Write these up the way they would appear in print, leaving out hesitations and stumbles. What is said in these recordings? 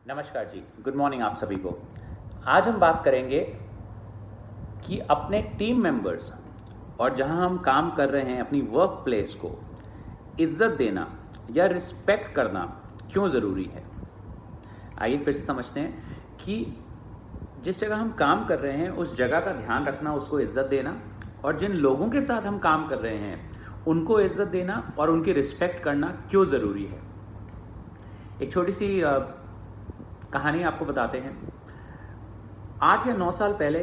नमस्कार जी, good morning आप सभी को। आज हम बात करेंगे कि अपने टीम मेंबर्स और जहां हम काम कर रहे हैं अपनी वर्क प्लेस को इज्जत देना या रिस्पेक्ट करना क्यों ज़रूरी है। आइए फिर से समझते हैं कि जिस जगह हम काम कर रहे हैं उस जगह का ध्यान रखना, उसको इज्जत देना, और जिन लोगों के साथ हम काम कर रहे हैं उनको इज्जत देना और उनकी रिस्पेक्ट करना क्यों ज़रूरी है। एक छोटी सी कहानी आपको बताते हैं। 8 या 9 साल पहले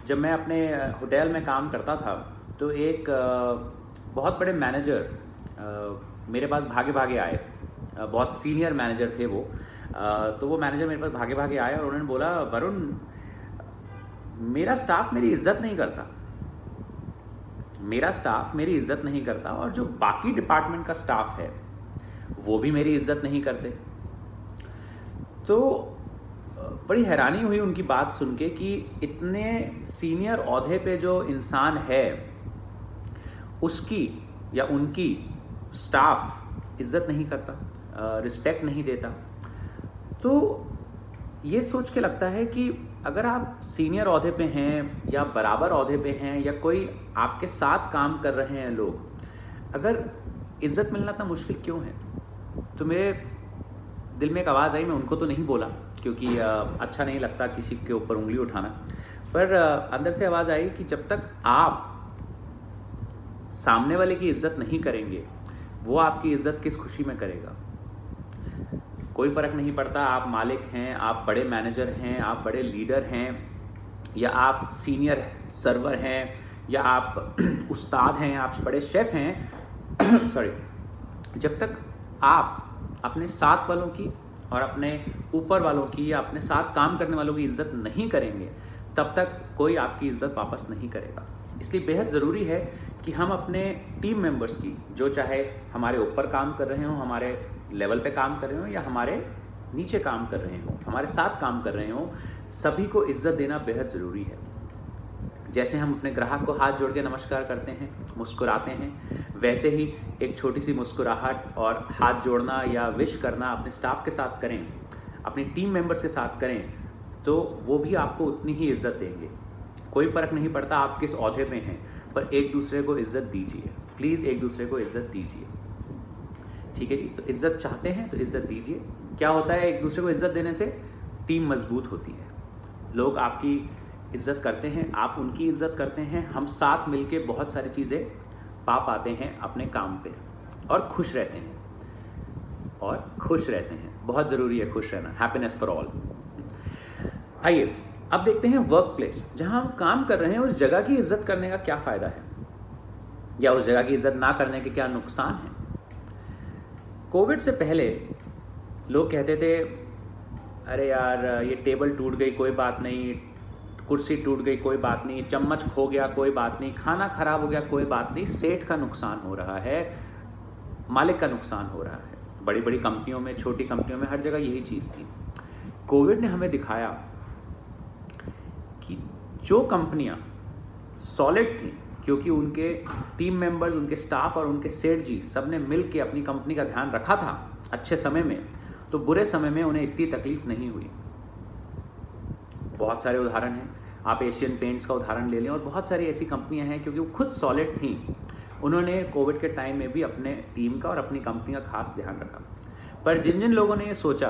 जब मैं अपने होटल में काम करता था तो एक बहुत बड़े मैनेजर मेरे पास भागे भागे आए। बहुत सीनियर मैनेजर थे वो। तो वो मैनेजर मेरे पास भागे भागे आए और उन्होंने बोला, वरुण, मेरा स्टाफ मेरी इज्जत नहीं करता, मेरा स्टाफ मेरी इज्जत नहीं करता, और जो बाकी डिपार्टमेंट का स्टाफ है वो भी मेरी इज्जत नहीं करते। तो बड़ी हैरानी हुई उनकी बात सुन के कि इतने सीनियर ओहदे पे जो इंसान है उसकी या उनकी स्टाफ इज्जत नहीं करता, रिस्पेक्ट नहीं देता। तो ये सोच के लगता है कि अगर आप सीनियर ओहदे पे हैं या बराबर ओहदे पे हैं या कोई आपके साथ काम कर रहे हैं लोग, अगर इज्जत मिलना इतना मुश्किल क्यों है। तो मेरे दिल में एक आवाज़ आई। मैं उनको तो नहीं बोला क्योंकि अच्छा नहीं लगता किसी के ऊपर उंगली उठाना, पर अंदर से आवाज़ आई कि जब तक आप सामने वाले की इज्जत नहीं करेंगे वो आपकी इज्जत किस खुशी में करेगा। कोई फ़र्क नहीं पड़ता आप मालिक हैं, आप बड़े मैनेजर हैं, आप बड़े लीडर हैं, या आप सीनियर सर्वर हैं, या आप उस्ताद हैं, आप बड़े शेफ़ हैं सॉरी। जब तक आप अपने साथ वालों की और अपने ऊपर वालों की या अपने साथ काम करने वालों की इज्जत नहीं करेंगे तब तक कोई आपकी इज्जत वापस नहीं करेगा। इसलिए बेहद ज़रूरी है कि हम अपने टीम मेंबर्स की, जो चाहे हमारे ऊपर काम कर रहे हों, हमारे लेवल पे काम कर रहे हों या हमारे नीचे काम कर रहे हों, हमारे साथ काम कर रहे हों, सभी को इज्जत देना बेहद ज़रूरी है। जैसे हम अपने ग्राहक को हाथ जोड़ के नमस्कार करते हैं, मुस्कुराते हैं, वैसे ही एक छोटी सी मुस्कुराहट और हाथ जोड़ना या विश करना अपने स्टाफ के साथ करें, अपनी टीम मेंबर्स के साथ करें, तो वो भी आपको उतनी ही इज्जत देंगे। कोई फ़र्क नहीं पड़ता आप किस ओहदे में हैं, पर एक दूसरे को इज्जत दीजिए। प्लीज़ एक दूसरे को इज्जत दीजिए, ठीक है जी। तो इज्जत चाहते हैं तो इज्जत दीजिए। क्या होता है, एक दूसरे को इज्जत देने से टीम मजबूत होती है, लोग आपकी इज्जत करते हैं, आप उनकी इज्जत करते हैं, हम साथ मिलके बहुत सारी चीज़ें पा पाते हैं अपने काम पे, और खुश रहते हैं। बहुत ज़रूरी है खुश रहना, हैप्पीनेस फॉर ऑल। आइए अब देखते हैं वर्क प्लेस, जहाँ हम काम कर रहे हैं उस जगह की इज्जत करने का क्या फ़ायदा है, या उस जगह की इज्जत ना करने के क्या नुकसान हैं। कोविड से पहले लोग कहते थे, अरे यार ये टेबल टूट गई कोई बात नहीं, कुर्सी टूट गई कोई बात नहीं, चम्मच खो गया कोई बात नहीं, खाना खराब हो गया कोई बात नहीं, सेठ का नुकसान हो रहा है, मालिक का नुकसान हो रहा है। बड़ी बड़ी कंपनियों में, छोटी कंपनियों में, हर जगह यही चीज़ थी। कोविड ने हमें दिखाया कि जो कंपनियां सॉलिड थी क्योंकि उनके टीम मेंबर्स, उनके स्टाफ और उनके सेठ जी सब ने मिल के अपनी कंपनी का ध्यान रखा था अच्छे समय में, तो बुरे समय में उन्हें इतनी तकलीफ नहीं हुई। बहुत सारे उदाहरण हैं, आप एशियन पेंट्स का उदाहरण ले लें, और बहुत सारी ऐसी कंपनियां हैं क्योंकि वो खुद सॉलिड थी, उन्होंने कोविड के टाइम में भी अपने टीम का और अपनी कंपनी का खास ध्यान रखा। पर जिन जिन लोगों ने ये सोचा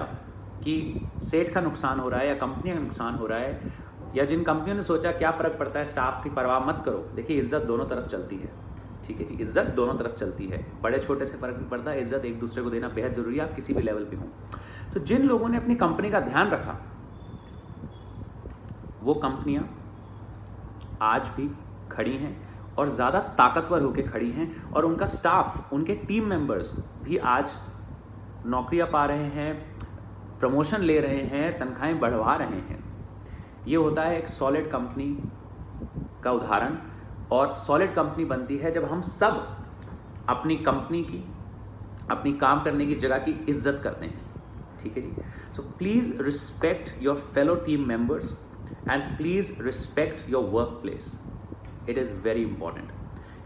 कि सेठ का नुकसान हो रहा है या कंपनी का नुकसान हो रहा है, या जिन कंपनियों ने सोचा क्या फ़र्क पड़ता है, स्टाफ की परवाह मत करो, देखिए इज्जत दोनों तरफ चलती है, ठीक है जी, इज्जत दोनों तरफ चलती है, बड़े छोटे से फ़र्क नहीं पड़ता, इज्जत एक दूसरे को देना बेहद ज़रूरी है, आप किसी भी लेवल पे हों। तो जिन लोगों ने अपनी कंपनी का ध्यान रखा वो कंपनियां आज भी खड़ी हैं और ज़्यादा ताकतवर होकर खड़ी हैं, और उनका स्टाफ, उनके टीम मेंबर्स भी आज नौकरियां पा रहे हैं, प्रमोशन ले रहे हैं, तनख्वाहें बढ़वा रहे हैं। ये होता है एक सॉलिड कंपनी का उदाहरण, और सॉलिड कंपनी बनती है जब हम सब अपनी कंपनी की, अपनी काम करने की जगह की इज्जत करते हैं, ठीक है जी। So please respect your fellow team members and please respect your workplace. It is very important,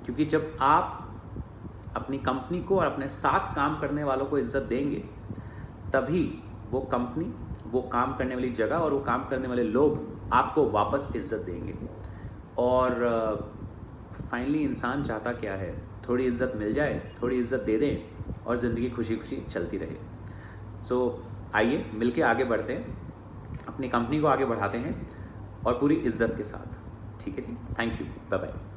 क्योंकि जब आप अपनी कंपनी को और अपने साथ काम करने वालों को इज्जत देंगे तभी वो कंपनी, वो काम करने वाली जगह और वो काम करने वाले लोग आपको वापस इज्जत देंगे। और फाइनली इंसान चाहता क्या है? थोड़ी इज्जत मिल जाए, थोड़ी इज्जत दे दें और ज़िंदगी खुशी खुशी चलती रहे। सो आइए मिलके आगे बढ़ते हैं, अपनी कंपनी को आगे बढ़ाते हैं और पूरी इज्जत के साथ। ठीक है जी, थैंक यू, बाय बाय।